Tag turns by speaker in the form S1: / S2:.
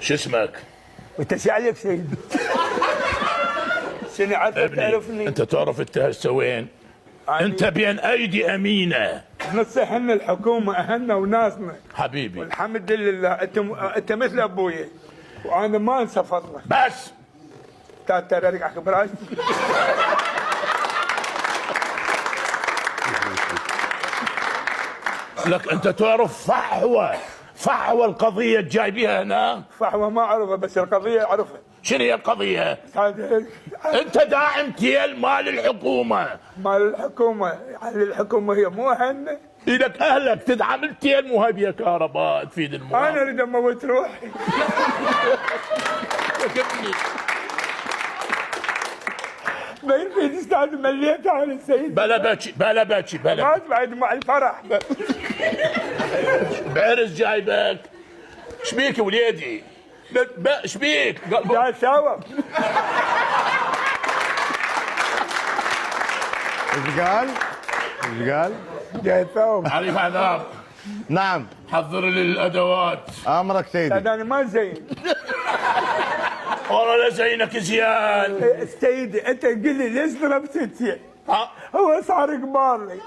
S1: شو اسمك؟
S2: وانت شو عليك سيدي؟ شنو عاد تعرفني؟
S1: انت تعرف انت هسه وين؟ انت بين ايدي امينه.
S2: نصح لنا الحكومه اهلنا وناسنا
S1: حبيبي
S2: والحمد لله. انت مثل ابوي وانا ما انسى فضلك.
S1: بس
S2: تعال ارجع براش.
S1: لك انت تعرف فحوى القضيه جايبيها هنا.
S2: فحوى ما اعرفها بس القضيه اعرفها.
S1: شنو هي القضيه؟ انت داعم تيل مال الحكومه.
S2: مال الحكومه يعني الحكومه هي مو اهلنا.
S1: إلك اهلك تدعم التيل مو هبيه كهرباء تفيد المواطن.
S2: انا اريد اموت روحي. ما يفيد استاذ مليت على السيد.
S1: بلا بكي
S2: ما بعد مع الفرح.
S1: بعرس جايبك. شبيك وليدي؟ شبيك؟
S2: جاي سوا.
S3: ايش قال؟ ايش قال؟
S2: جاي سوا.
S1: عريف عذاب.
S3: نعم.
S1: حضر لي الادوات.
S3: امرك سيدي.
S2: انا ما زين.
S1: والله لا زينك زيان.
S2: سيدي انت قل لي ليش ضربت انت؟
S1: ها؟
S2: هو صار قبال لي.